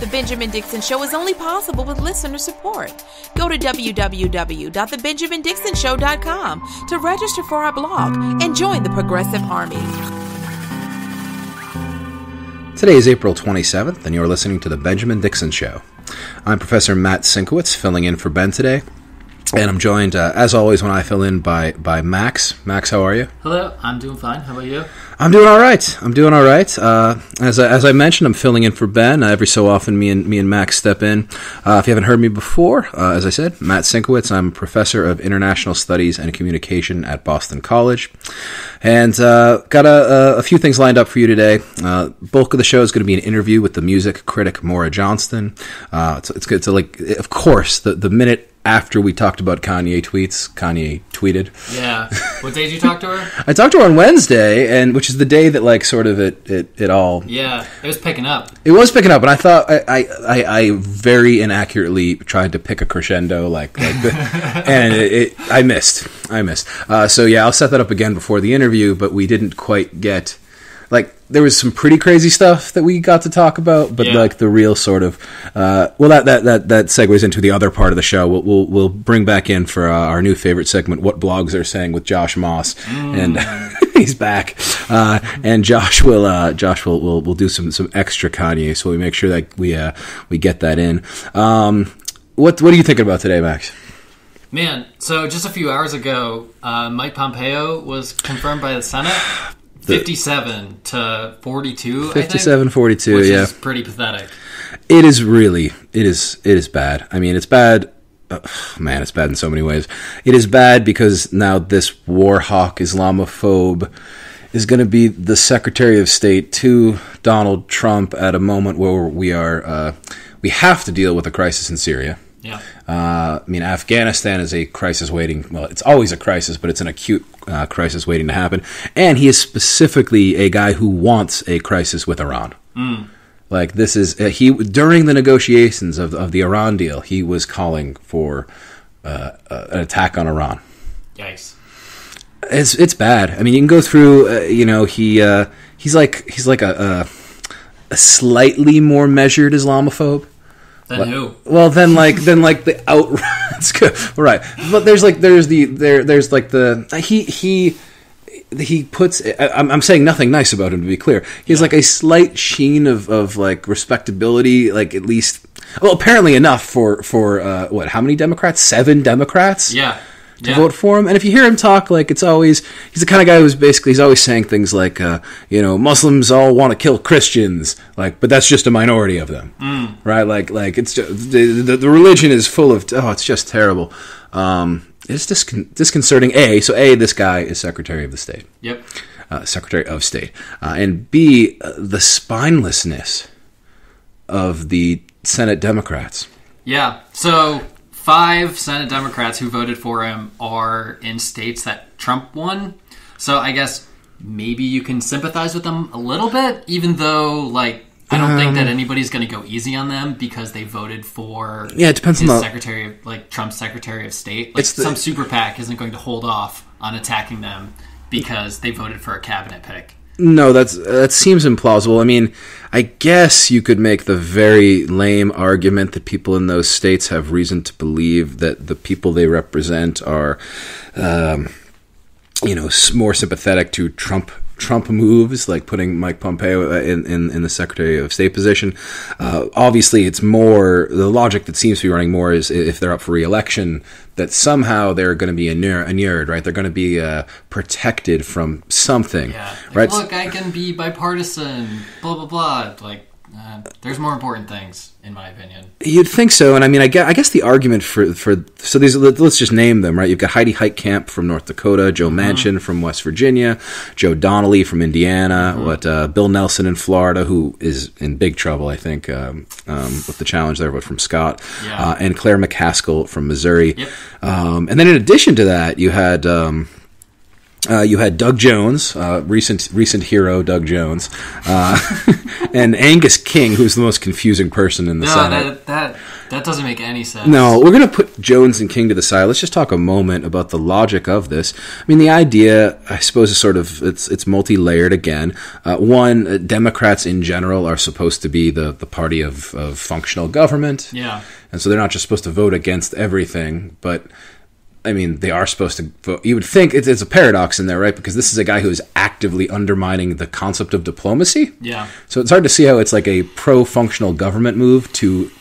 The Benjamin Dixon Show is only possible with listener support. Go to www.thebenjamindixonshow.com to register for our blog and join the Progressive Army. Today is April 27th, and you're listening to The Benjamin Dixon Show. I'm Professor Matt Sienkiewicz, filling in for Ben today. And I'm joined, as always, when I fill in by Max. Max, how are you? Hello, I'm doing fine. How about you? I'm doing all right. As I mentioned, I'm filling in for Ben. Every so often, me and Max step in. If you haven't heard me before, as I said, Matt Sienkiewicz. I'm a professor of international studies and communication at Boston College, and got a few things lined up for you today. Bulk of the show is going to be an interview with the music critic Maura Johnston. It's good to of course, the minute after we talked about Kanye tweeted. Yeah. What day did you talk to her? I talked to her on Wednesday, which is the day that it all. Yeah, it was picking up. It was picking up, and I thought I very inaccurately tried to pick a crescendo, and I missed. So yeah, I'll set that up again before the interview, but we didn't quite get. There was some pretty crazy stuff that we got to talk about, but the real sort of that segues into the other part of the show. We'll bring back in for our new favorite segment, What Blogs Are Saying, with Josh Moss, and he's back. And Josh will do some extra Kanye, so we make sure that we get that in. What are you thinking about today, Max? Man, so just a few hours ago, Mike Pompeo was confirmed by the Senate. 57 to 42, 57-42, which yeah. is pretty pathetic. It is bad. I mean, it's bad. It's bad in so many ways. It is bad because now this war hawk Islamophobe is going to be the Secretary of State to Donald Trump at a moment where we have to deal with a crisis in Syria. Yeah. Afghanistan is a crisis waiting. Well, it's always a crisis, but it's an acute crisis waiting to happen. And he is specifically a guy who wants a crisis with Iran. This is during the negotiations of the Iran deal, he was calling for an attack on Iran. Yikes! It's bad. I mean, you can go through. He's like a slightly more measured Islamophobe. Then who? Well, then the outright. It's good, right? But he puts. I'm saying nothing nice about him, to be clear. He has a slight sheen of respectability, at least. Well, apparently enough for what? How many Democrats? 7 Democrats. Yeah. To vote for him. And if you hear him talk, it's always, he's the kind of guy who's basically, he's always saying things like, Muslims all want to kill Christians, but that's just a minority of them, right? It's just, the religion is full of, it's just terrible. It's disconcerting. So this guy is Secretary of the State. Yep. Secretary of State. And B, the spinelessness of the Senate Democrats. Yeah. So 5 Senate Democrats who voted for him are in states that Trump won. So I guess maybe you can sympathize with them a little bit, even though, I don't think that anybody's going to go easy on them because they voted for it depends his on Secretary, Trump's Secretary of State. Some super PAC isn't going to hold off on attacking them because they voted for a cabinet pick. No, that seems implausible. I mean, I guess you could make the very lame argument that people in those states have reason to believe that the people they represent are, more sympathetic to Trump moves, like putting Mike Pompeo in the Secretary of State position. Obviously, it's more the logic that seems to be running more is if they're up for re-election, that somehow they're going to be inured, right? They're going to be protected from something, right? Look, I can be bipartisan, blah blah blah. There's more important things, in my opinion. You'd think so, and I mean, I guess the argument for so these, let's just name them, right? You've got Heidi Heitkamp from North Dakota, Joe Manchin from West Virginia, Joe Donnelly from Indiana, Bill Nelson in Florida, who is in big trouble, I think, with the challenge there, but from Scott, and Claire McCaskill from Missouri. Yep. And then in addition to that, you had You had Doug Jones, recent hero Doug Jones, and Angus King, who's the most confusing person in the Senate. That doesn't make any sense. No, we're going to put Jones and King to the side. Let's just talk a moment about the logic of this. I mean, the idea, I suppose, is sort of, it's multi-layered again. One, Democrats in general are supposed to be the party of functional government. Yeah. And so they're not just supposed to vote against everything, but I mean, they are supposed to vote. You would think it's a paradox in there, right? Because this is a guy who is actively undermining the concept of diplomacy. Yeah. So it's hard to see how it's like a pro-functional government move to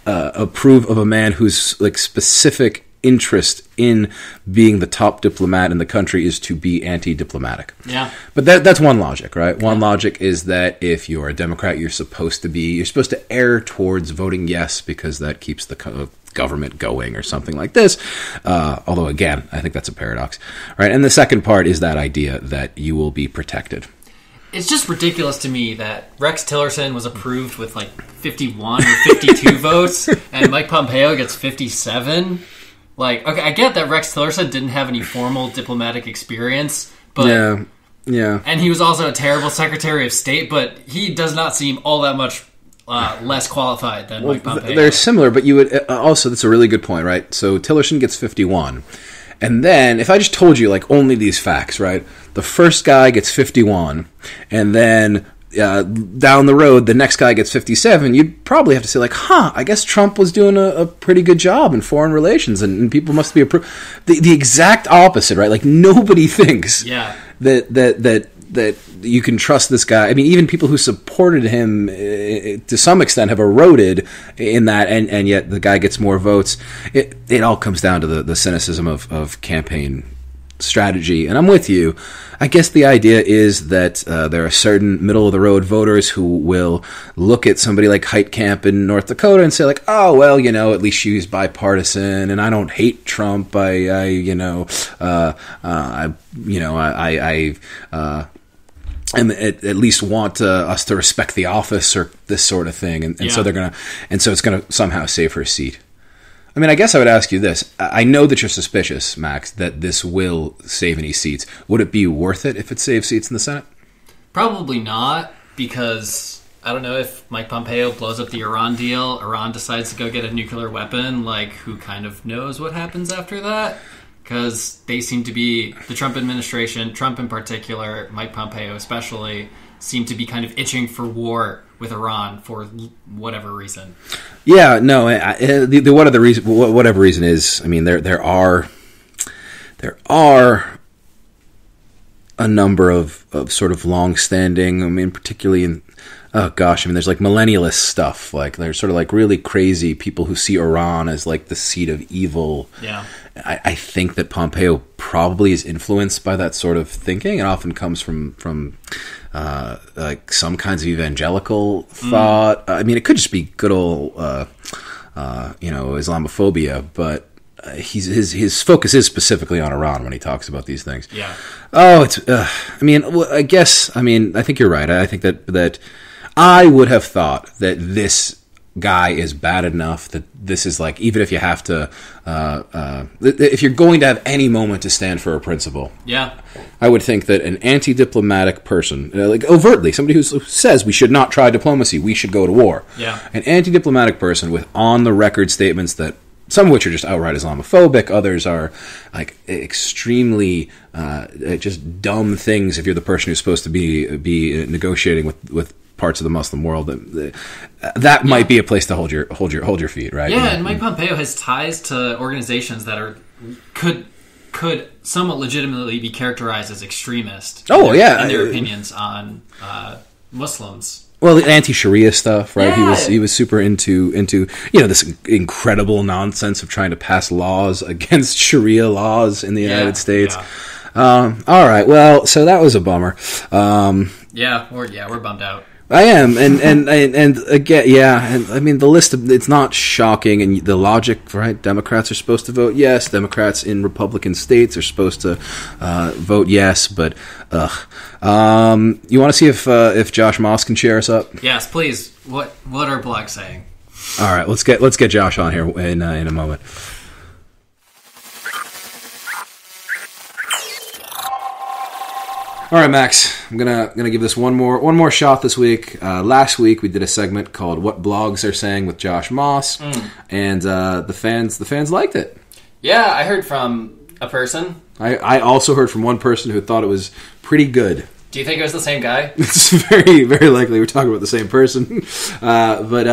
approve of a man whose like specific interest in being the top diplomat in the country is to be anti-diplomatic. Yeah. But that's one logic, right? One logic is that if you're a Democrat, you're supposed to err towards voting yes because that keeps the government going or something like this. Although, again, I think that's a paradox. Right? And the second part is that idea that you will be protected. It's just ridiculous to me that Rex Tillerson was approved with like 51 or 52 votes, and Mike Pompeo gets 57. Like, okay, I get that Rex Tillerson didn't have any formal diplomatic experience, but yeah, and he was also a terrible Secretary of State, but he does not seem all that much less qualified than Mike Pompeo. They're similar, but you would also, that's a really good point, right? So Tillerson gets 51. And then, if I just told you, like, only these facts, right? The first guy gets 51, and then down the road, the next guy gets 57, you'd probably have to say, like, I guess Trump was doing a pretty good job in foreign relations, and people must be approved. The exact opposite, right? Like, nobody thinks that you can trust this guy. I mean, even people who supported him to some extent have eroded in that, and yet the guy gets more votes. It all comes down to the cynicism of campaign strategy. And I'm with you. I guess the idea is that there are certain middle-of-the-road voters who will look at somebody like Heitkamp in North Dakota and say, like, oh, well, at least she's bipartisan, and I don't hate Trump. I at least want us to respect the office or this sort of thing, and so it's gonna somehow save her seat. I mean, I guess I would ask you this. I know that you're suspicious, Max, that this will save any seats. Would it be worth it if it saves seats in the Senate? Probably not, because I don't know if Mike Pompeo blows up the Iran deal, Iran decides to go get a nuclear weapon, like, who kind of knows what happens after that? Because they seem to be, the Trump administration, Trump in particular, Mike Pompeo especially, seem to be kind of itching for war with Iran for whatever reason. Yeah, no, whatever reason is, I mean, there are a number of sort of long-standing, I mean, particularly in, there's like millennialist stuff, like there's sort of like really crazy people who see Iran as like the seat of evil. Yeah. I think that Pompeo probably is influenced by that sort of thinking. It often comes from like some kinds of evangelical thought. I mean, it could just be good old, Islamophobia, but his focus is specifically on Iran when he talks about these things. Yeah. Oh, it's. I think you're right. I think that I would have thought that this guy is bad enough that this is like, even if you have to, if you're going to have any moment to stand for a principle, I would think that an anti-diplomatic person, like overtly, somebody who says we should not try diplomacy, we should go to war, an anti-diplomatic person with on-the-record statements that some of which are just outright Islamophobic, others are like extremely just dumb things if you're the person who's supposed to be negotiating with parts of the Muslim world, that might be a place to hold your feet, right? Yeah, and Mike Pompeo has ties to organizations that could somewhat legitimately be characterized as extremist. In their opinions on Muslims. Well, the anti-Sharia stuff, right? Yeah. He was super into this incredible nonsense of trying to pass laws against Sharia laws in the United States. Yeah. All right, well, so that was a bummer. We're bummed out. I am, and again, and I mean the list it's not shocking, and the logic, right? Democrats are supposed to vote yes. Democrats in Republican states are supposed to vote yes, but you want to see if Josh Moss can cheer us up? Yes, please. What are blogs saying? All right, let's get Josh on here in a moment. All right, Max. I'm gonna give this one more shot this week. Last week we did a segment called "What Blogs Are Saying" with Josh Moss, and the fans liked it. Yeah, I heard from a person. I also heard from one person who thought it was pretty good. Do you think it was the same guy? It's very, very likely we're talking about the same person. But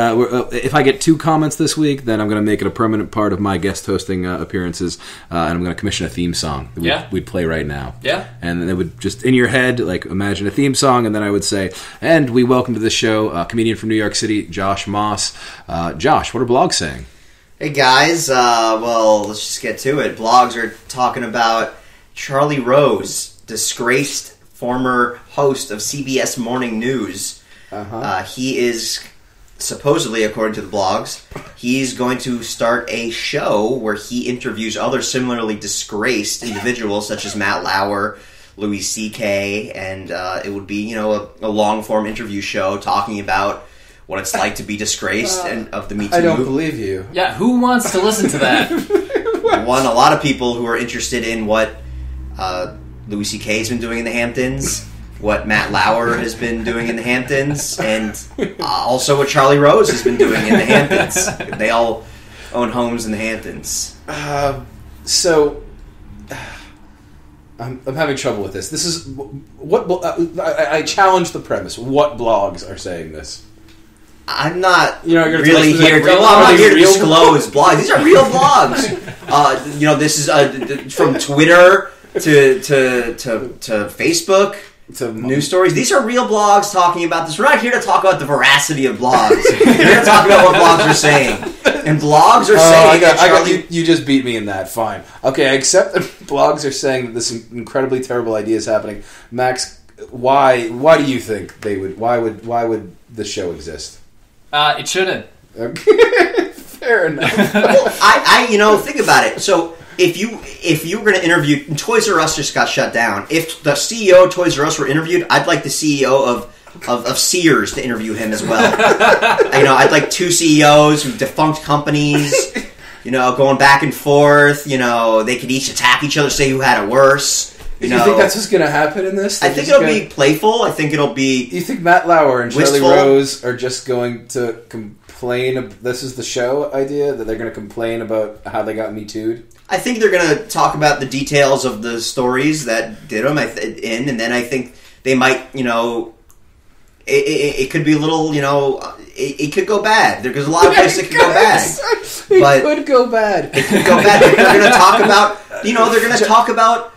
if I get 2 comments this week, then I'm going to make it a permanent part of my guest hosting appearances, and I'm going to commission a theme song that we'd play right now. Yeah. And it would just, in your head, like, imagine a theme song, and then I would say, and we welcome to the show a comedian from New York City, Josh Moss. Josh, what are blogs saying? Hey, guys. Well, let's just get to it. Blogs are talking about Charlie Rose, disgraced former host of CBS Morning News. He is supposedly, according to the blogs, he's going to start a show where he interviews other similarly disgraced individuals such as Matt Lauer, Louis C.K., and it would be, a long-form interview show talking about what it's like to be disgraced and of the Me Too I don't movement. believe you. Yeah, who wants to listen to that? A lot of people who are interested in what Louis C.K. has been doing in the Hamptons, what Matt Lauer has been doing in the Hamptons, and also what Charlie Rose has been doing in the Hamptons. They all own homes in the Hamptons. So, I'm having trouble with this. This is what I challenge the premise. What blogs are saying this? I'm not you're really here. I'm not here to disclose blogs. These are real blogs. This is from Twitter to Facebook, to news stories. These are real blogs talking about this. We're not here to talk about the veracity of blogs. We're here to talk about what blogs are saying. And blogs are saying you just beat me in that. Fine. Okay, I accept that blogs are saying that this incredibly terrible idea is happening. Max, why do you think they would? Why would the show exist? It shouldn't. Okay. Fair enough. Well, I think about it. So if you were going to interview, Toys R Us just got shut down. If the CEO of Toys R Us were interviewed, I'd like the CEO of Sears to interview him as well. I'd like 2 CEOs of defunct companies, going back and forth. They could each attack each other, say who had it worse. Do you think that's what's going to happen in this? I think it'll be playful. I think it'll be. Do you think Matt Lauer and Charlie wistful? Rose are just going to complain? This is the show idea that they're going to complain about how they got Me Too'd? I think they're going to talk about the details of the stories that did them and then I think they might, it could be a little, it could go bad. There's a lot of places it could go bad. It could go bad. It could go bad. They're going to talk about,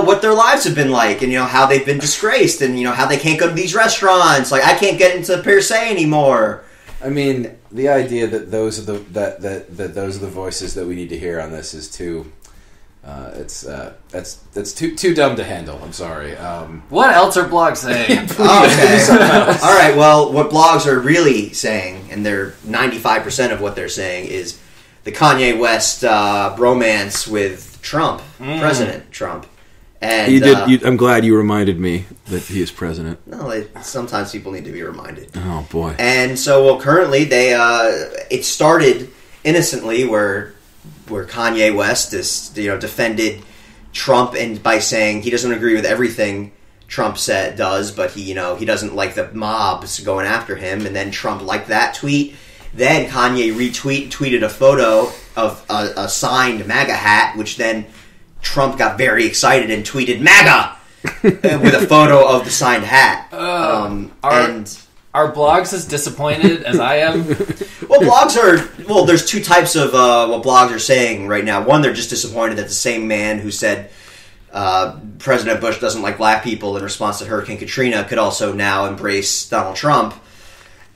what their lives have been like and, how they've been disgraced and, how they can't go to these restaurants. Like, I can't get into Per Se anymore. I mean, the idea that those are the voices that we need to hear on this is too. That's too dumb to handle. I'm sorry. What else are blogs saying? Okay. All right. Well, what blogs are really saying, and they're 95% of what they're saying, is the Kanye West bromance with Trump, President Trump. And you did. I'm glad you reminded me that he is president. No, sometimes people need to be reminded. Oh boy! And so, currently it started innocently, where Kanye West is, defended Trump and by saying he doesn't agree with everything Trump does, but he doesn't like the mobs going after him. And then Trump liked that tweet. Then Kanye tweeted a photo of a signed MAGA hat, which then Trump got very excited and tweeted MAGA with a photo of the signed hat. Are blogs as disappointed as I am? Well, there's 2 types of what blogs are saying right now. One, they're just disappointed that the same man who said President Bush doesn't like black people in response to Hurricane Katrina could also now embrace Donald Trump.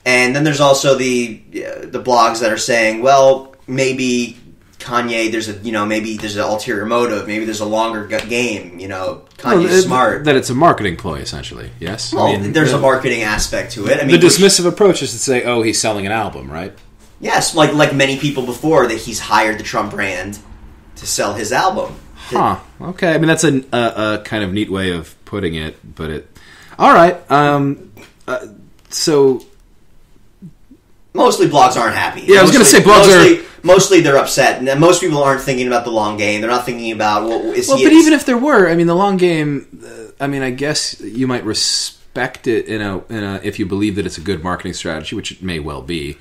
And then there's also the blogs that are saying, well, maybe Kanye, maybe there's an ulterior motive. Maybe there's a longer game. Kanye's smart. That it's a marketing ploy, essentially. Yes. Well, there's a marketing aspect to it. The dismissive approach is to say, "Oh, he's selling an album, right?" Yes, like many people before, that he's hired the Trump brand to sell his album. Huh. Okay. I mean, that's a kind of neat way of putting it, but it. All right. So. Mostly blogs aren't happy. Yeah, I was going to say Mostly they're upset, and most people aren't thinking about the long game. They're not thinking about but even if there were, I mean, the long game. I mean, I guess you might respect it in a if you believe that it's a good marketing strategy, which it may well be.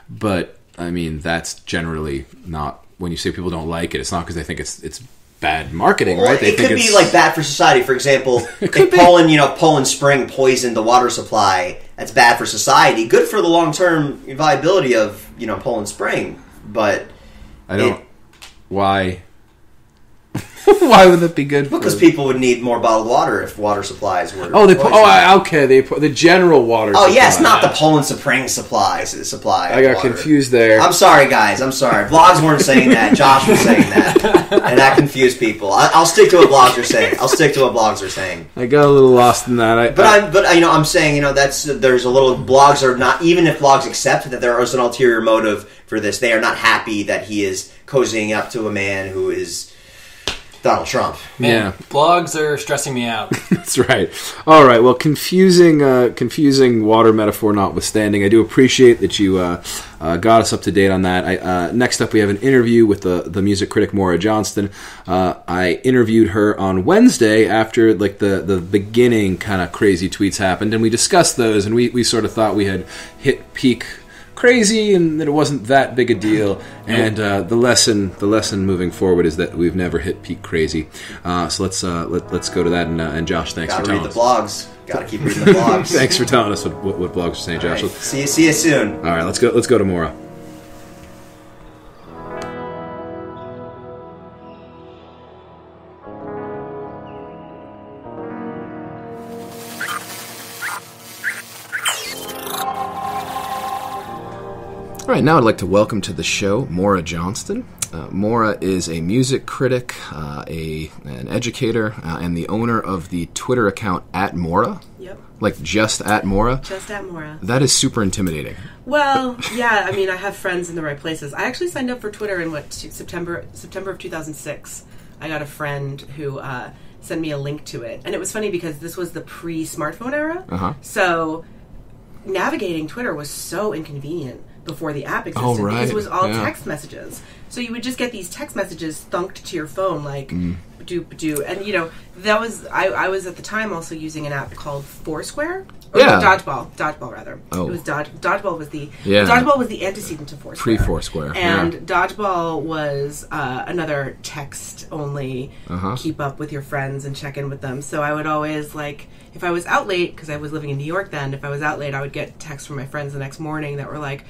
But I mean, that's generally not when you say people don't like it. It's not because they think it's bad marketing, right? They it think could be like bad for society. For example, if Poland Spring poisoned the water supply, that's bad for society. Good for the long-term viability of Poland Spring, but I don't. Why? Why would that be good? Because people would need more bottled water if water supplies were. Okay. The general water. Oh, yes, not the Poland Spring supply. I got confused there. I'm sorry, guys. I'm sorry. Vlogs weren't saying that. Josh was saying that, and that confused people. I'll stick to what blogs are saying. I got a little lost in that. I'm saying there's a little blogs are not, even if blogs accept that there is an ulterior motive for this, they are not happy that he is cozying up to a man who is Donald Trump. Man, blogs are stressing me out. That's right. All right. Well, confusing water metaphor notwithstanding, I do appreciate that you got us up to date on that. Next up, we have an interview with the music critic Maura Johnston. I interviewed her on Wednesday after the beginning kind of crazy tweets happened, and we discussed those, and we sort of thought we had hit peak crazy and that it wasn't that big a deal. And the lesson moving forward is that we've never hit peak crazy. So let's go to that. And Josh, thanks for telling us. Gotta read the blogs. Gotta keep reading the blogs. Thanks for telling us what blogs are saying, Josh. Right. See you soon. All right, let's go to Maura. All right, now I'd like to welcome to the show Maura Johnston. Maura is a music critic, an educator, and the owner of the Twitter account @Maura. Yep. Like just @Maura? Just @Maura. That is super intimidating. Well, yeah, I mean, I have friends in the right places. I actually signed up for Twitter in September of 2006. I got a friend who sent me a link to it. And it was funny because this was the pre-smartphone era. Uh-huh. So navigating Twitter was so inconvenient before the app existed because it was all text messages. So you would just get these text messages thunked to your phone like do. And that was I was at the time also using an app called Foursquare. Or Dodgeball rather. Oh. It was Dodgeball was the antecedent to Foursquare. Pre-Foursquare. And Dodgeball was another text only keep up with your friends and check in with them. So I would always if I was out late, because I was living in New York then, if I was out late I would get texts from my friends the next morning that were like,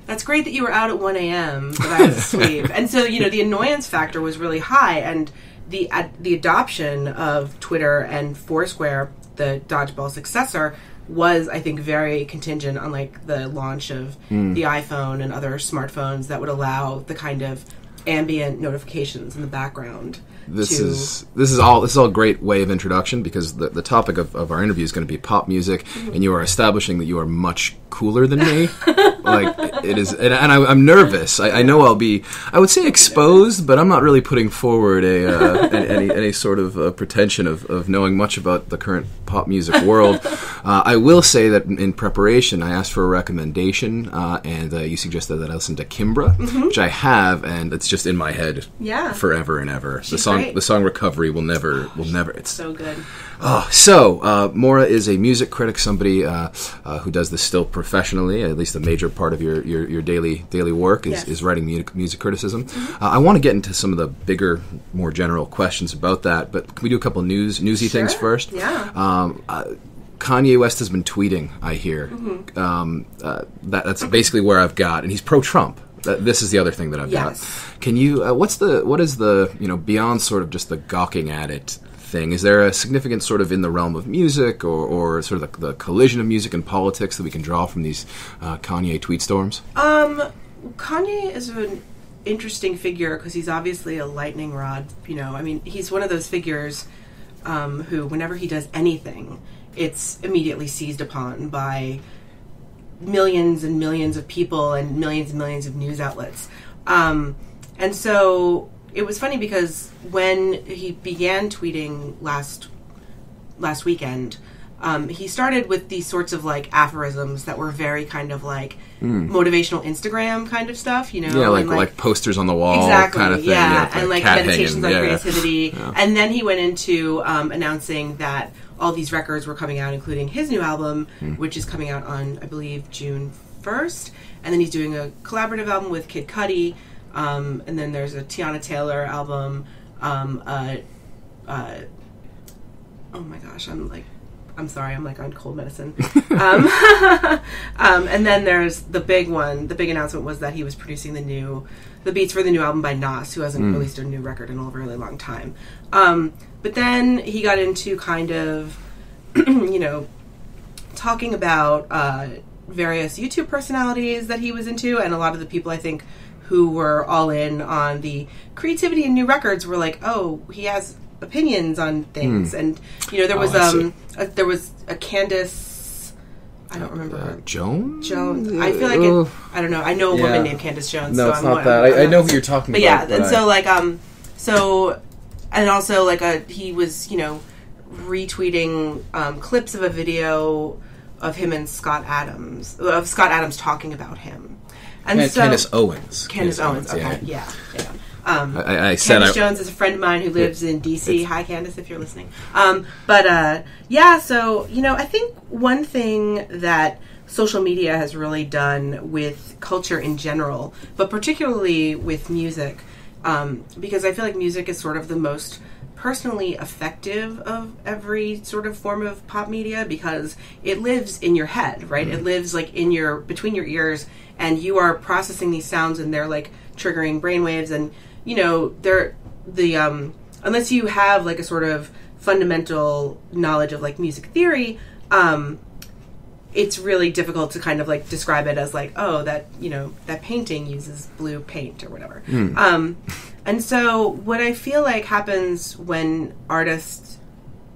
that's great that you were out at 1 a.m., but I was asleep. And so, the annoyance factor was really high, and the adoption of Twitter and Foursquare, the Dodgeball successor, was, I think, very contingent on, the launch of the iPhone and other smartphones that would allow the kind of ambient notifications in the background. This is all a great way of introduction because the topic of our interview is going to be pop music, and you are establishing that you are much cooler than me. It is, and I'm nervous. I know I'll be, I would say exposed, but I'm not really putting forward any sort of pretension of knowing much about the current pop music world. I will say that in preparation, I asked for a recommendation, and you suggested that I listen to Kimbra, which I have, and it's just in my head forever and ever. The song Recovery will never. It's so good. Maura is a music critic, somebody who does this still professionally. At least a major part of your daily work is writing music criticism. I want to get into some of the bigger, more general questions about that, but can we do a couple newsy things first? Yeah. Kanye West has been tweeting, I hear. That's basically where I've got, and he's pro-Trump. This is the other thing that I've got. Can you? What is the beyond sort of just the gawking at it thing? Is there a significant sort of in the realm of music or sort of the collision of music and politics that we can draw from these Kanye tweet storms? Kanye is an interesting figure because he's obviously a lightning rod. He's one of those figures who, whenever he does anything, it's immediately seized upon by millions and millions of people and millions of news outlets. And so it was funny because when he began tweeting last weekend, he started with these sorts of like aphorisms that were very kind of like motivational Instagram kind of stuff, you know? Yeah, and, like posters on the wall kind of thing. Yeah, and like meditations on creativity. Yeah. And then he went into announcing that all these records were coming out, including his new album, which is coming out on, I believe, June 1st. And then he's doing a collaborative album with Kid Cudi. And then there's a Tiana Taylor album. Oh my gosh, I'm sorry, I'm like on cold medicine. And then there's the big one. The big announcement was that he was producing the beats for the new album by Nas, who hasn't released a new record in a really long time. But then he got into kind of, you know, talking about various YouTube personalities that he was into, and a lot of the people I think who were all in on the creativity and new records were like, oh, he has opinions on things. And you know, there was a Candace, I don't remember, Jones. I feel like I don't know. I know a woman named Candace Jones. No, so it's not that. I know who you're talking but about. Yeah, and so like and also like he was, you know, retweeting clips of a video of him and Scott Adams talking about him. And so Candace Owens. Okay, yeah. I said Candace Jones is a friend of mine who lives in DC. Hi, Candace, if you're listening. So, you know, I think one thing that social media has really done with culture in general, but particularly with music, because I feel like music is sort of the most personally effective of every sort of form of pop media, because it lives in your head, right? It lives like between your ears, and you are processing these sounds, and they're like triggering brainwaves, and you know, unless you have like a sort of fundamental knowledge of like music theory, it's really difficult to kind of like describe it as like, oh, that, you know, that painting uses blue paint or whatever. And so what I feel like happens when artists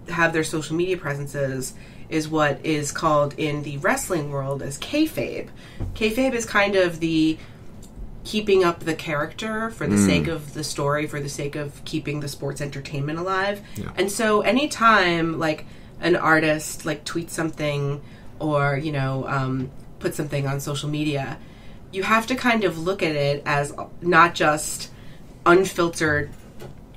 have their social media presences is what is called in the wrestling world as kayfabe. Kayfabe is kind of the keeping up the character for the sake of the story, for the sake of keeping the sports entertainment alive. Yeah. And so anytime like an artist like tweets something or, you know, put something on social media, you have to kind of look at it as not just unfiltered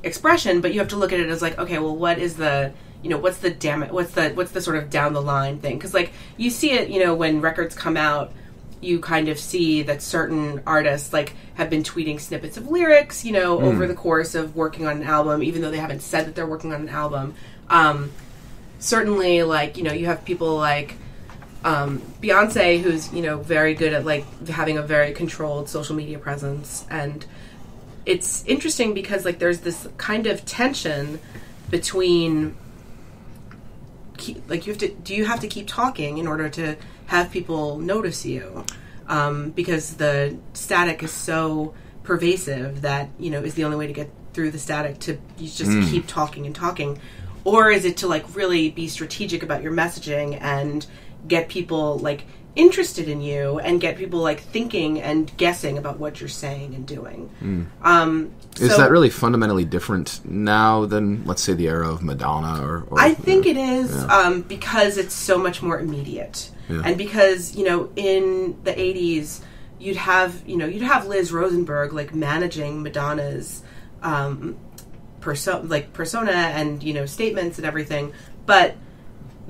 expression, but you have to look at it as like, okay, well, what is the, you know, what's the sort of down the line thing? Because like you see it, you know, when records come out, you kind of see that certain artists like have been tweeting snippets of lyrics, you know, over the course of working on an album, even though they haven't said that they're working on an album. Certainly, like, you know, you have people like Beyonce, who's, you know, very good at like having a very controlled social media presence. And it's interesting because like there's this kind of tension between like do you have to keep talking in order to have people notice you, because the static is so pervasive that, you know, is the only way to get through the static to you just keep talking and talking, or is it to like really be strategic about your messaging and get people like interested in you and get people like thinking and guessing about what you're saying and doing. Is that really fundamentally different now than, let's say, the era of Madonna? Or I think it is, because it's so much more immediate. Yeah. And because, you know, in the 80s, you'd have Liz Rosenberg like managing Madonna's persona and, you know, statements and everything, but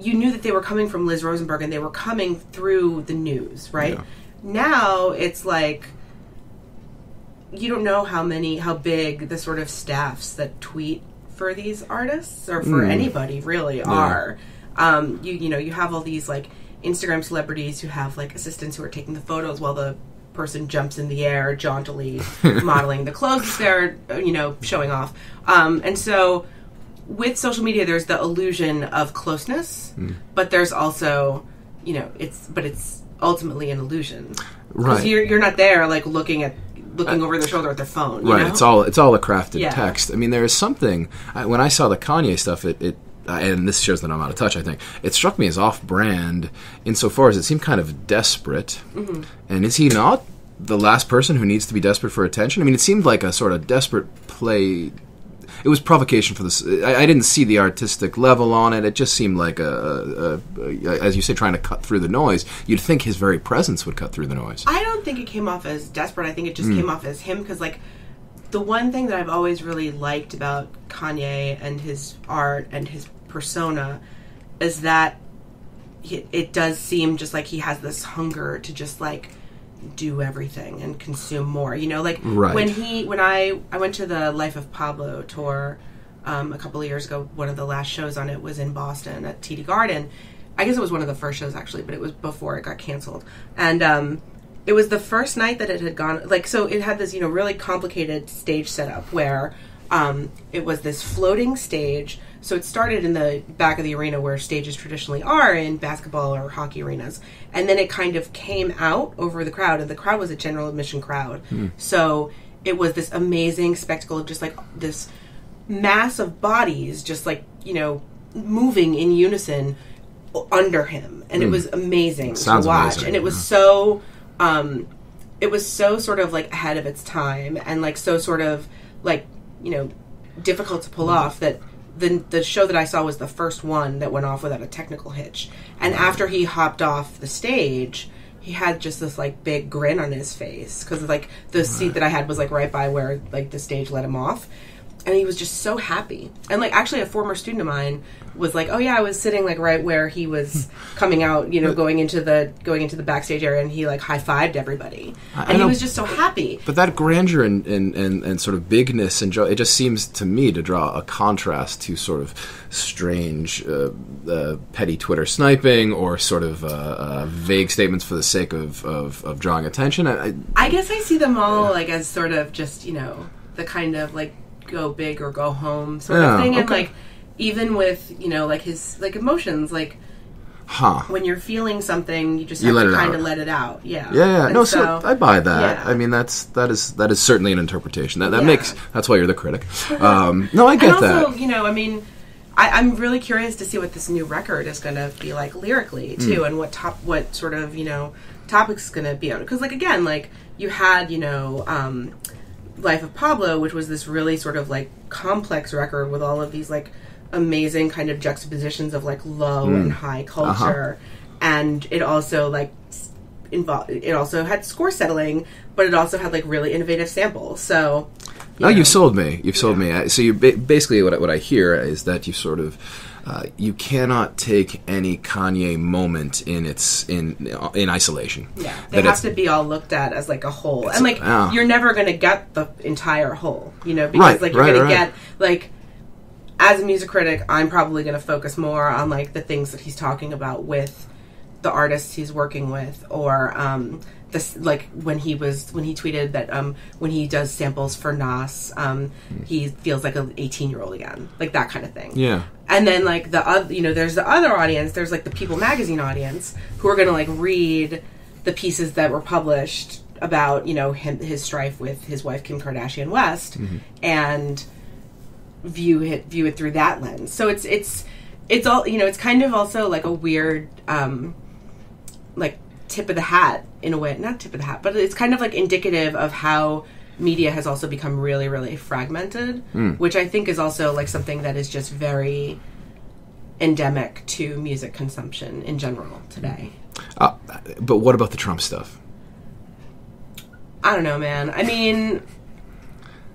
you knew that they were coming from Liz Rosenberg and they were coming through the news, right? Yeah. Now it's like you don't know how big the sort of staffs that tweet for these artists or for anybody really are. You know, you have all these like Instagram celebrities who have like assistants who are taking the photos while the person jumps in the air jauntily modeling the clothes they're, you know, showing off. And so with social media, there's the illusion of closeness, but there's also, you know, it's ultimately an illusion. Right. You're not there like looking over their shoulder at their phone. You know? It's all a crafted text. I mean, there is something when I saw the Kanye stuff, it and this shows that I'm out of touch, I think. It struck me as off-brand insofar as it seemed kind of desperate. And is he not the last person who needs to be desperate for attention? I mean, it seemed like a sort of desperate play. it was provocation for this. I didn't see the artistic level on it. It just seemed like as you say, trying to cut through the noise. You'd think his very presence would cut through the noise. I don't think it came off as desperate. I think it just came off as him, because like the one thing that I've always really liked about Kanye and his art and his persona is that it does seem just like he has this hunger to just like do everything and consume more, you know, like right. when I went to the Life of Pablo tour a couple of years ago. One of the last shows on it was in Boston at TD Garden. I guess it was one of the first shows actually, but it was before it got canceled. And it was the first night that it had gone, like, so it had this, you know, really complicated stage setup where it was this floating stage. So it started in the back of the arena where stages traditionally are in basketball or hockey arenas. And then it kind of came out over the crowd, and the crowd was a general admission crowd. So it was this amazing spectacle of just like this mass of bodies just like, you know, moving in unison under him. And it was amazing to watch. Amazing. And it was so sort of like ahead of its time, and like so sort of like, you know, difficult to pull off that the show that I saw was the first one that went off without a technical hitch. And after he hopped off the stage, he had just this like big grin on his face, because like the seat that I had was like right by where like the stage let him off. And he was just so happy. And like actually a former student of mine was like, oh yeah, I was sitting like right where he was coming out, you know, going into the backstage area, and he like high-fived everybody. And he was just so happy. But that grandeur and sort of bigness and joy, it just seems to me to draw a contrast to sort of strange petty Twitter sniping or sort of vague statements for the sake of drawing attention. I guess I see them all like as sort of just, you know, the kind of like go big or go home sort of thing. And like even with, you know, like his like emotions, like when you're feeling something, you just have to kind of let it out. Yeah. No, so I buy that. I mean, that is certainly an interpretation. That makes, that's why you're the critic. No, I get that. Also, you know, I mean, I'm really curious to see what this new record is going to be like lyrically too, and what sort of, you know, topics is going to be on. Because like again, like you had, you know, Life of Pablo, which was this really sort of like complex record with all of these like amazing kind of juxtapositions of like low and high culture. And it also like it also had score settling, but it also had like really innovative samples. So you sold me. You've sold me. So you basically what I hear is that you sort of you cannot take any Kanye moment in isolation. Yeah, they have to be all looked at as like a whole, and like you're never going to get the entire whole, you know, because like you're going to get like, as a music critic, I'm probably going to focus more on like the things that he's talking about with the artists he's working with, or this like when he tweeted that when he does samples for Nas, he feels like an 18-year-old again, like that kind of thing. Yeah. And then like the other, you know, there's the other audience. There's like the People magazine audience who are going to like read the pieces that were published about, you know, his strife with his wife Kim Kardashian West, and view it through that lens. So it's all, you know, it's kind of also like a weird like tip of the hat in a way, not tip of the hat, but it's kind of like indicative of how media has also become really, really fragmented, which I think is also like something that is just very endemic to music consumption in general today. But what about the Trump stuff? I don't know, man. I mean,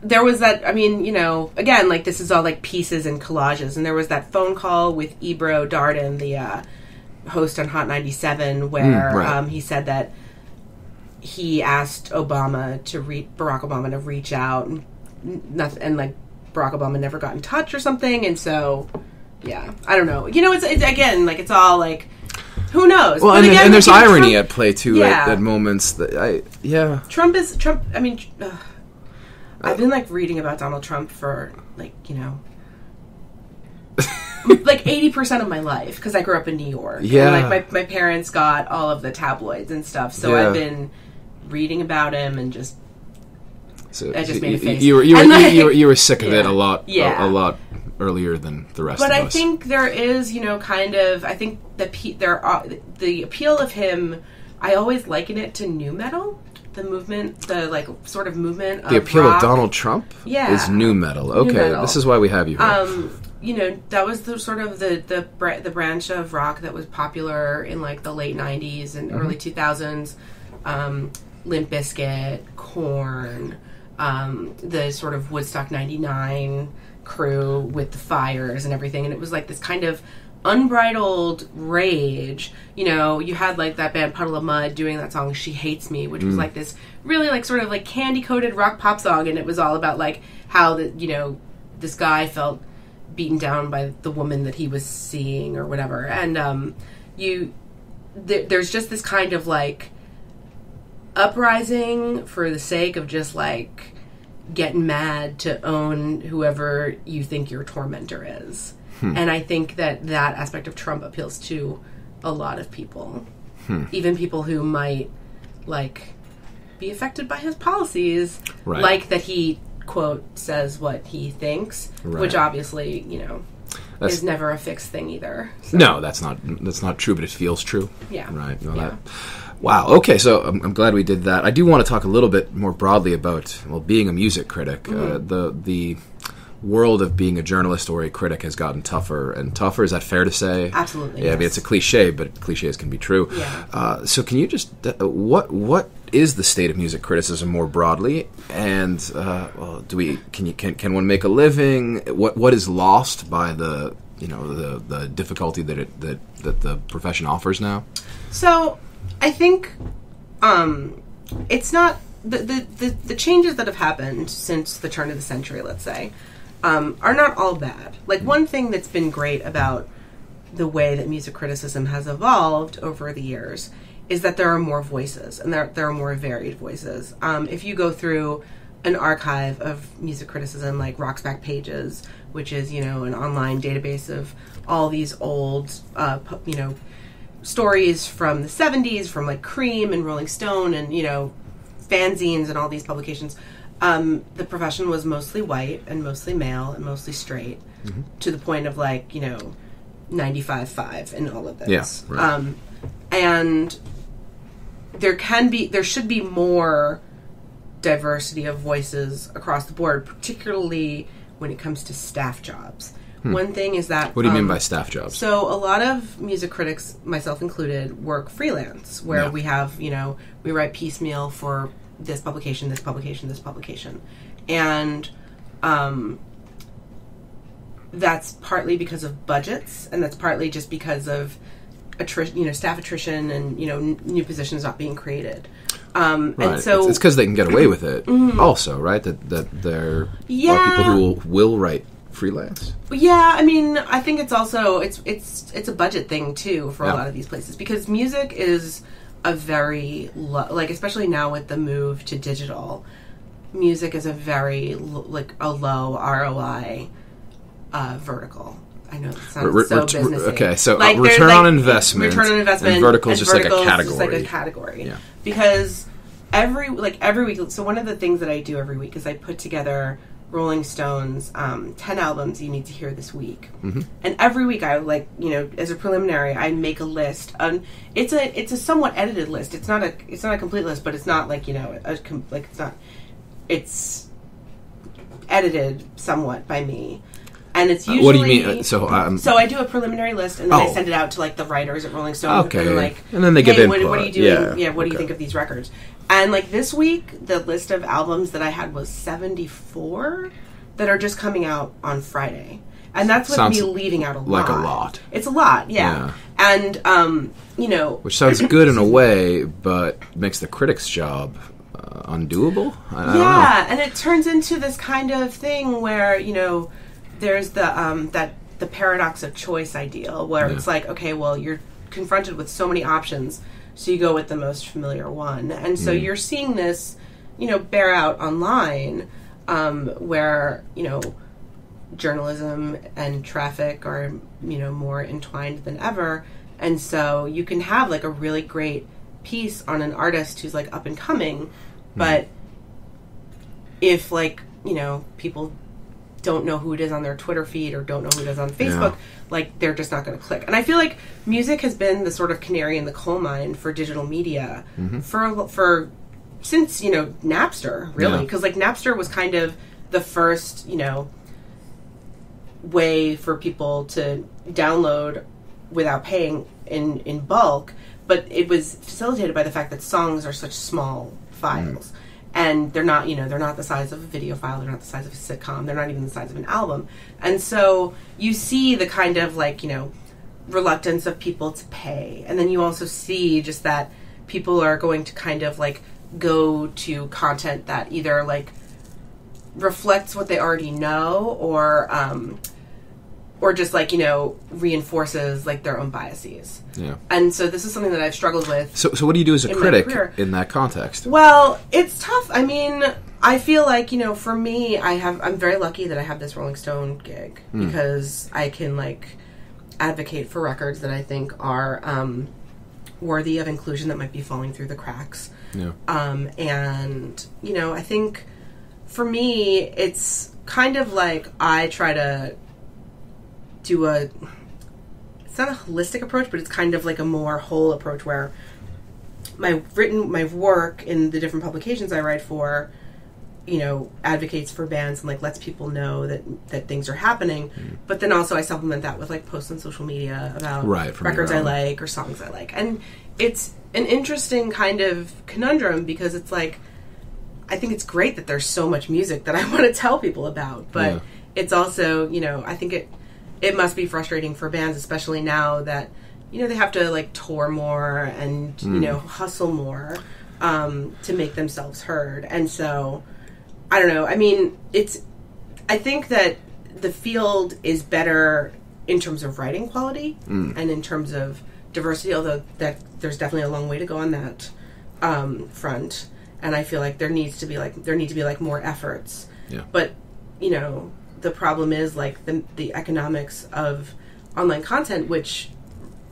there was that, I mean, you know, again, like this is all like pieces and collages, and there was that phone call with Ebro Darden, the host on Hot 97, where he said that he asked Barack Obama to reach out, and like Barack Obama never got in touch or something, and so yeah, I don't know. You know, it's again like it's all like, who knows? Well, and there's irony at play too at moments that Trump. I mean, I've been like reading about Donald Trump for like, you know, like 80% of my life, because I grew up in New York. Yeah, and like my parents got all of the tabloids and stuff, so I've been reading about him and just. So I just made a face. You were sick of it a lot earlier than the rest of us. But I think there is, you know, kind of. I think the appeal of him. I always liken it to nu metal. the movement, the like sort of movement of the appeal rock. of Donald Trump is new metal. Okay, metal. This is why we have you here. You know, that was the sort of the branch of rock that was popular in like the late 90s and early 2000s. Limp Bizkit, Korn, the sort of Woodstock 99 crew with the fires and everything. And it was like this kind of unbridled rage. You know, you had like that band Puddle of Mudd doing that song She Hates Me, which was like this really like sort of like candy-coated rock pop song, and it was all about like how the, you know, this guy felt beaten down by the woman that he was seeing or whatever. And there's just this kind of like uprising for the sake of just like getting mad to own whoever you think your tormentor is. And I think that aspect of Trump appeals to a lot of people. Even people who might, like, be affected by his policies. Right. Like that he, quote, says what he thinks. Right. Which obviously, you know, is never a fixed thing either. So. No, that's not true, but it feels true. Yeah. Right. No, yeah. Wow. Okay, so I'm glad we did that. I do want to talk a little bit more broadly about, well, being a music critic. The world of being a journalist or a critic has gotten tougher and tougher. Is that fair to say? Absolutely. Yeah, yes. I mean, it's a cliche, but cliches can be true. Yeah. So can you just what is the state of music criticism more broadly? And well, can one make a living? What is lost by the difficulty that the profession offers now? So I think it's not the changes that have happened since the turn of the century, let's say, are not all bad. Like, one thing that's been great about the way that music criticism has evolved over the years is that there are more voices, and there are more varied voices. If you go through an archive of music criticism like Rock's Back Pages, which is, you know, an online database of all these old, stories from the 70s, from like Cream and Rolling Stone and, you know, fanzines and all these publications, the profession was mostly white and mostly male and mostly straight, to the point of like, you know, 95.5 and all of this. Yeah, right. And there should be more diversity of voices across the board, particularly when it comes to staff jobs. One thing is that... What do you mean by staff jobs? So a lot of music critics, myself included, work freelance, where we have, you know, we write piecemeal for this publication, this publication, this publication. And that's partly because of budgets, and that's partly just because of staff attrition and, you know, new positions not being created. Right. And so it's because they can get away with it also, right? That there are people who will write freelance. Yeah, I mean, I think it's also it's a budget thing too for a lot of these places, because music is a very especially now with the move to digital, music is a very a low ROI vertical. I know that sounds so businessy. Okay, so like, return on investment, and vertical is just like a category. Just like a category. Yeah. Because every week, so one of the things that I do every week is I put together Rolling Stone's 10 albums you need to hear this week. And every week I as a preliminary, I make a list. It's a somewhat edited list. It's not a complete list, but it's not like, you know, it's edited somewhat by me. And it's usually... what do you mean? So I do a preliminary list, and then I send it out to, like, the writers at Rolling Stone. Okay. And then they give input. What are you doing? Yeah, what do you think of these records? And, like, this week, the list of albums that I had was 74 that are just coming out on Friday. And that's with me leaving out a lot. Like a lot. It's a lot, yeah. And, you know... Which sounds good in a way, but makes the critic's job undoable? I don't know. And it turns into this kind of thing where, you know... There's the paradox of choice ideal, where it's like, okay, well, you're confronted with so many options, so you go with the most familiar one. And so you're seeing this, you know, bear out online, where, you know, journalism and traffic are, you know, more entwined than ever. And so you can have, like, a really great piece on an artist who's, like, up and coming, but if, like, you know, people don't know who it is on their Twitter feed or don't know who it is on Facebook, like, they're just not going to click. And I feel like music has been the sort of canary in the coal mine for digital media for since, Napster, really. Because, Napster was kind of the first, way for people to download without paying in bulk. But it was facilitated by the fact that songs are such small files. And they're not, they're not the size of a video file. They're not the size of a sitcom. They're not even the size of an album. And so you see the kind of, reluctance of people to pay. And then you also see just that people are going to kind of, go to content that either, reflects what they already know or just reinforces their own biases. Yeah. And so this is something that I've struggled with. So what do you do as a critic in that context? Well, it's tough. I mean, I feel like, for me, I'm very lucky that I have this Rolling Stone gig because I can advocate for records that I think are worthy of inclusion that might be falling through the cracks. Yeah. And I think for me, it's kind of I try to do it's not a holistic approach, but it's kind of a more whole approach where my work in the different publications I write for, advocates for bands and lets people know that things are happening. But then also I supplement that with posts on social media about records I like or songs I like. And it's an interesting kind of conundrum because it's I think it's great that there's so much music that I want to tell people about, but it's also, I think it must be frustrating for bands, especially now that, they have to tour more and, hustle more to make themselves heard. And so, I don't know. I mean, I think that the field is better in terms of writing quality and in terms of diversity, although that there's definitely a long way to go on that front. And I feel like there need to be more efforts. Yeah. But, the problem is the economics of online content, which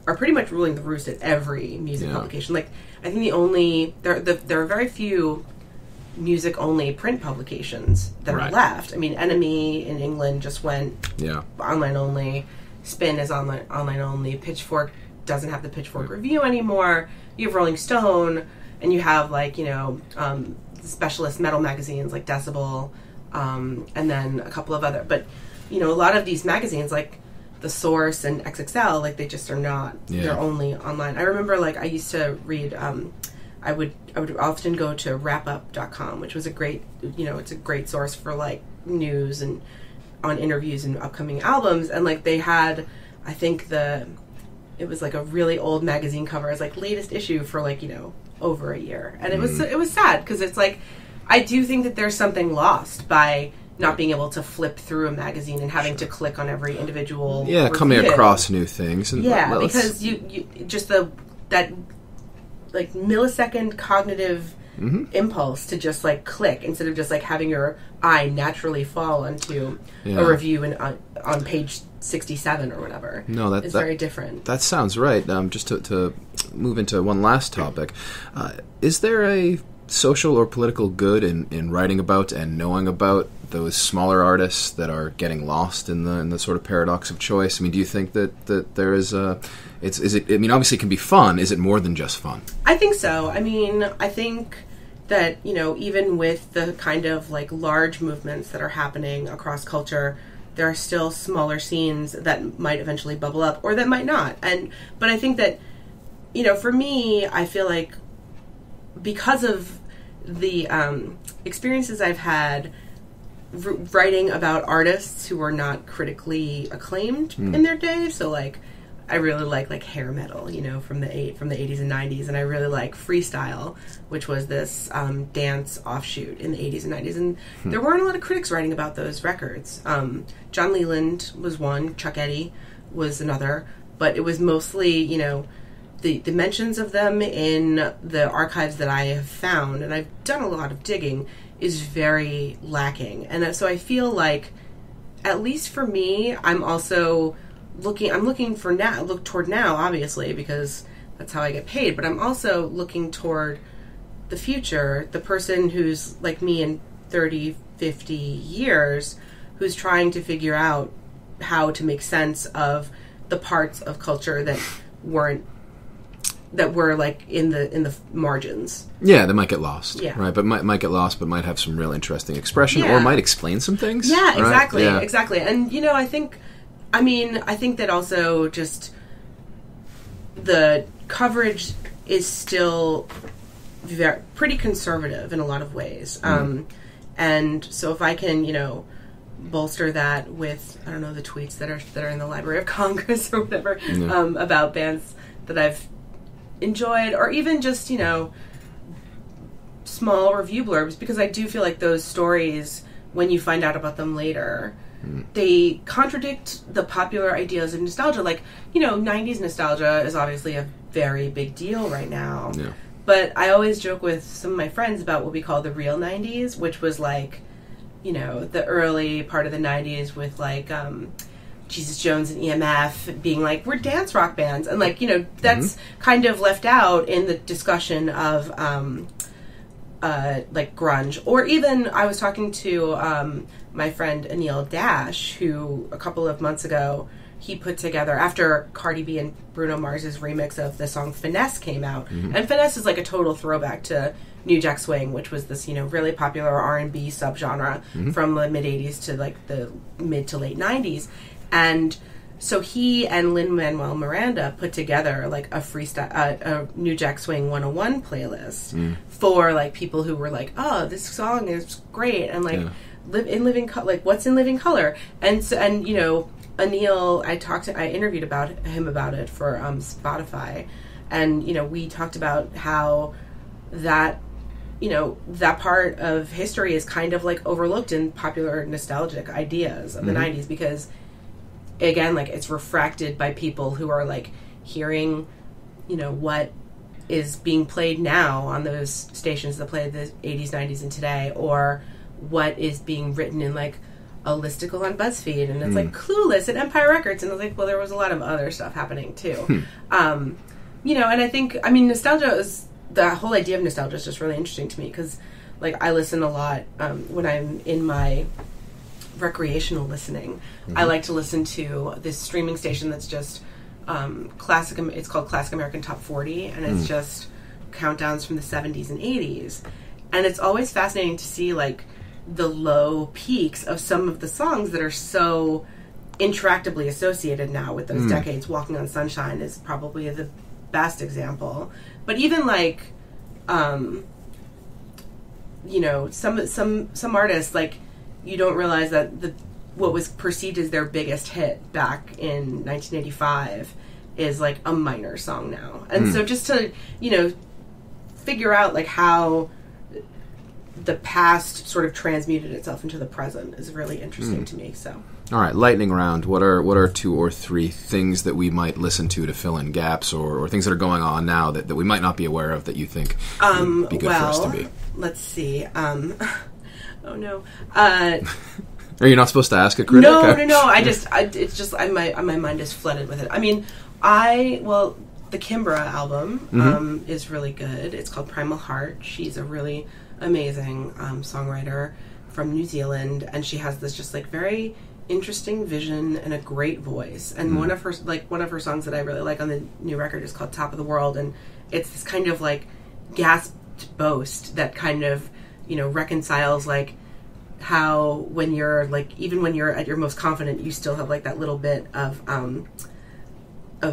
are pretty much ruling the roost at every music publication. I think there are very few music only print publications that are left. I mean, Enemy in England just went online only. Spin is online only. Pitchfork doesn't have the Pitchfork Review anymore. You have Rolling Stone, and you have specialist metal magazines like Decibel. And then a couple of other, but a lot of these magazines The Source and XXL, they just are not. They're only online. I remember I used to read. I would often go to wrapup.com, which was a great it's a great source for news and on interviews and upcoming albums. And they had, I think it was a really old magazine cover as latest issue for over a year, and it was sad because it's I do think that there's something lost by not being able to flip through a magazine and having to click on every individual review. Coming across new things. And because you just that millisecond cognitive impulse to just click instead of just having your eye naturally fall onto a review on page 67 or whatever. No, it's very different. That sounds right. Just to move into one last topic, is there a social or political good in writing about and knowing about those smaller artists that are getting lost in the sort of paradox of choice? I mean, do you think that there is obviously it can be fun. Is it more than just fun? I think so. I mean, I think that, even with the kind of large movements that are happening across culture, there are still smaller scenes that might eventually bubble up or that might not. But I think that, for me, I feel because of the experiences I've had writing about artists who are not critically acclaimed in their day, so I really like hair metal, from the 80s and 90s, and I really like freestyle, which was this dance offshoot in the 80s and 90s, and there weren't a lot of critics writing about those records. John Leland was one, Chuck Eddy was another, but it was mostly, the mentions of them in the archives that I have found, and I've done a lot of digging, is very lacking. And so I feel at least for me, I'm also looking toward now, obviously, because that's how I get paid, but I'm also looking toward the future, the person who's like me in 30, 50 years, who's trying to figure out how to make sense of the parts of culture that weren't that were like in the margins. Yeah, they might get lost. Yeah. Right, but might get lost, but might have some real interesting expression, Yeah. or might explain some things. Yeah, right? exactly, Yeah. exactly. And I think that also just the coverage is still pretty conservative in a lot of ways. And so if I can, bolster that with, I don't know, the tweets that are in the Library of Congress or whatever, about bands that I've enjoyed, or even just, small review blurbs, because I do feel like those stories, when you find out about them later, they contradict the popular ideas of nostalgia. Like, 90s nostalgia is obviously a very big deal right now. Yeah. But I always joke with some of my friends about what we call the real 90s, which was like, the early part of the 90s with like Jesus Jones and EMF being like, we're dance rock bands. And like, that's kind of left out in the discussion of like grunge. Or even I was talking to my friend Anil Dash, who a couple of months ago, he put together, after Cardi B and Bruno Mars's remix of the song Finesse came out. And Finesse is like a total throwback to New Jack Swing, which was this, really popular R&B subgenre from the mid-'80s to like the mid to late 90s. And so he and Lin-Manuel Miranda put together like a freestyle, a New Jack Swing 101 playlist for like people who were like, oh, this song is great. And like, what's in Living Color? And so, and Anil, I interviewed him about it for Spotify, and we talked about how that that part of history is kind of like overlooked in popular nostalgic ideas of the 90s, because again, like, it's refracted by people who are like hearing what is being played now on those stations that play the 80s, 90s, and today, or what is being written in like a listicle on BuzzFeed, and it's like Clueless at Empire Records, and I was like, well, there was a lot of other stuff happening too. And I think, nostalgia is, the whole idea of nostalgia is just really interesting to me, because like I listen a lot when I'm in my recreational listening. I like to listen to this streaming station that's just classic. It's called Classic American Top 40, and it's just countdowns from the 70s and 80s, and it's always fascinating to see like the low peaks of some of the songs that are so intractably associated now with those decades. Walking on Sunshine is probably the best example, but even like some artists, like, you don't realize that what was perceived as their biggest hit back in 1985 is like a minor song now. And so just to figure out like how the past sort of transmuted itself into the present is really interesting to me. So, all right, lightning round. What are 2 or 3 things that we might listen to fill in gaps, or things that are going on now that we might not be aware of that you think would be good for us to be? Let's see. Oh no. Are you not supposed to ask a critic? No. It's just my mind is flooded with it. The Kimbra album is really good. It's called Primal Heart. She's a really amazing songwriter from New Zealand, and she has this just like very interesting vision and a great voice. And one of her songs that I really like on the new record is called Top of the World, and it's this kind of like gasped boast that kind of reconciles like how when you're like, even when you're at your most confident, you still have like that little bit of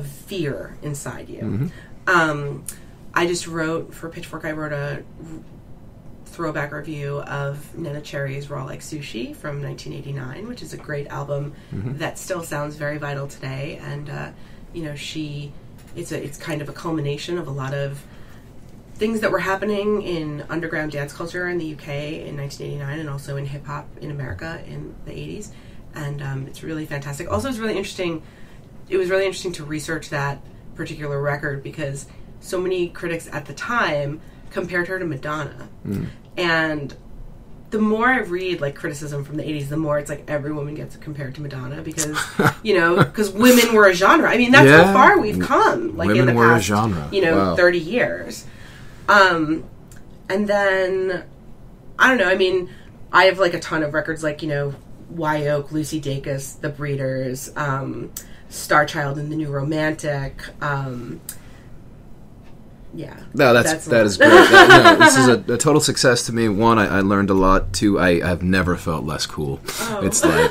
fear inside you. I just wrote for Pitchfork, I wrote a throwback review of Nena Cherry's Raw Like Sushi from 1989, which is a great album that still sounds very vital today. And it's kind of a culmination of a lot of things that were happening in underground dance culture in the UK in 1989, and also in hip hop in America in the 80s. And it's really fantastic. Also, it was really interesting to research that particular record, because so many critics at the time compared her to Madonna. And the more I read like criticism from the 80s, the more it's like every woman gets compared to Madonna, because because women were a genre. That's how far we've come, like women in the were past a genre. Wow. 30 years. And then I don't know, I have like a ton of records, like Wye Oak, Lucy Dacus, The Breeders, Star Child and the New Romantic, Yeah. No, that is great. No, this is a total success to me. One, I learned a lot. Two, I have never felt less cool. Oh. It's like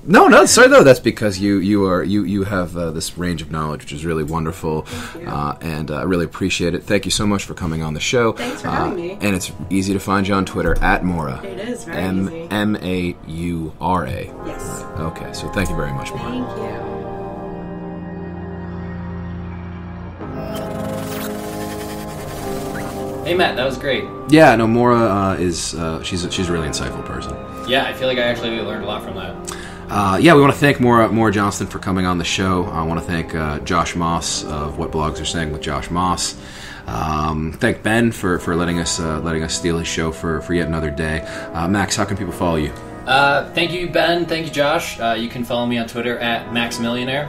no, sorry though. That's because you have this range of knowledge, which is really wonderful, and I really appreciate it. Thank you so much for coming on the show. Thanks for having me. And it's easy to find you on Twitter at Maura. It is very easy. Maura. Yes. Okay, so thank you very much, Maura. Thank you. Hey Matt, that was great. Yeah, no, Maura is she's a really insightful person. Yeah, I feel like I actually learned a lot from that. Yeah, we want to thank Maura Johnston for coming on the show. I want to thank Josh Moss of What Blogs Are Saying with Josh Moss. Thank Ben for letting us steal his show for yet another day. Max, how can people follow you? Thank you, Ben. Thank you, Josh. You can follow me on Twitter at MaxMillionaire.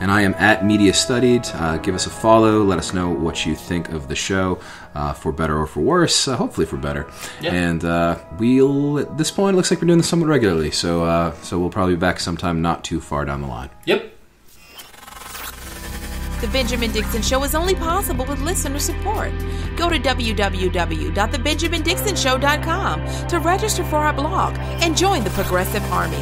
And I am at Media Studied. Give us a follow. Let us know what you think of the show, for better or for worse. Hopefully for better. Yeah. And we'll, at this point, it looks like we're doing this somewhat regularly. So we'll probably be back sometime not too far down the line. Yep. The Benjamin Dixon Show is only possible with listener support. Go to www.thebenjamindixonshow.com to register for our blog and join the Progressive Army.